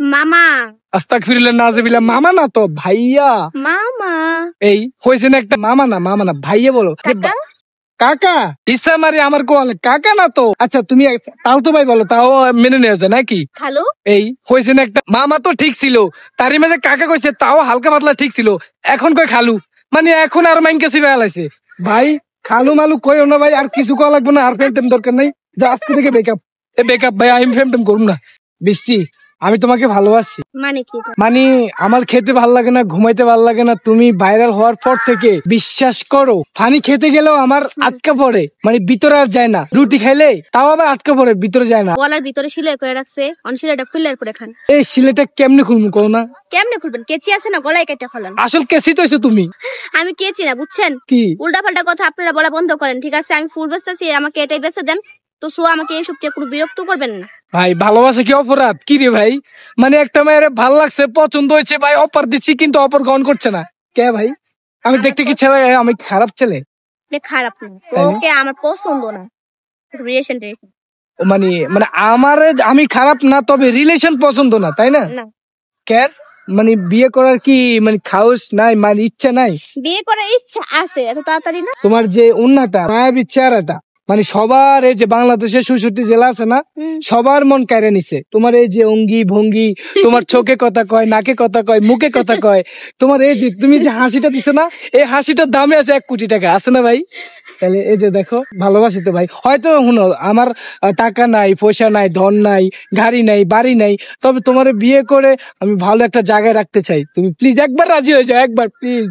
মামা। আস্তাগফিরুল্লাহ নাউযুবিল্লাহ। মামা না তো ভাইয়া। মামা এই হয়েছে না একটা মামা না ভাইয়া বলো। কাকা ইসা মারি আমার কোয়ালে কাকা না তো। আচ্ছা তুমি তাও তো ভাই বলো, তাও মেনে নেওয়া যায় নাকি? খালু। এই হয়েছে না একটা মামা তো ঠিক ছিল, তারই মাঝে কাকা কইছে তাও হালকা পাতলা ঠিক ছিল, এখন কই খালু, মানে এখন আর মাইনকাছি বেলাইছে ভাই। খালু মালু কইও না ভাই, আর কিছু করা লাগবে না, আর ফেম দরকার নাই। আজকে থেকে বেকআপ বেকআপ ভাই, আমি ফেম করুন না। বৃষ্টি আমি তোমাকে ভালোবাসি। মানে কি? মানে আমার খেতে ভাল লাগে না, ঘুমাইতে ভাল লাগে না। তুমি ভাইরাল হওয়ার পর থেকে বিশ্বাস করো, পানি খেতে গেলেও আমার আটকা পড়ে, মানে ভিতরে আর যায় না। রুটি খাইলে তাও আবার আটকা পড়ে, ভিতরে যায় না। গলার ভিতরে সেলাই করে রাখছে, অন সেলাইটা খুললে করে খান। এই সিলেটা কেমনে খুলবো কও না? কেমনে খুলবেন? কেচি আছে না, গলায় কেটে খোলেন। আসল কেচি তো এসে তুমি। আমি কেচি না, বুঝছেন? কি উল্টা পাল্টা কথা আপনারা বলা বন্ধ করেন, ঠিক আছে? আমি ফুল বেচতেছি, আমাকে এটাই বেচে দেন তো। সো আমাকে এইসব কে পুরো বিরক্ত করবেন না ভাই। ভালোবাসা কি অপরাধ? কি রে ভাই, মানে একটা মেয়ের ভাল লাগছে, পছন্দ হয়েছে ভাই, অফার দিচ্ছি, কিন্তু অফার গ্রহণ করছে না কে ভাই? আমি দেখতে কি ছেলে? আমি খারাপ ছেলে? খারাপ না, ওকে আমার পছন্দ না। রিলেশন মানে মানে আমার আমি খারাপ না, তবে রিলেশন পছন্দ না, তাই না? কেন? মানে বিয়ে করার কি মানে খাউস নাই, মানে ইচ্ছা নাই? বিয়ে করার ইচ্ছা আছে, এত তাড়াতাড়ি না। তোমার যে উন্নাটা মায়াবী চেহারাটা, মানে সবার, এই যে বাংলাদেশের ৬৬ জেলা আছে না, সবার মন কায়রে নিছে। তোমার এই যে অঙ্গি ভঙ্গি, তোমার চোখে কথা কয়, নাকে কথা কয়, মুখে কথা কয়, তোমার এই যে তুমি যে হাসিটা দিছো না, এই হাসিটার দামে আছে ১ কোটি টাকা, আছে না ভাই? তাহলে এই যে দেখো, ভালোবাসি তো ভাই। হয়তো শুনো আমার টাকা নাই, পয়সা নাই, ধন নাই, গাড়ি নাই, বাড়ি নাই, তবে তোমার বিয়ে করে আমি ভালো একটা জায়গায় রাখতে চাই। তুমি প্লিজ একবার রাজি হয়ে যাও, একবার প্লিজ।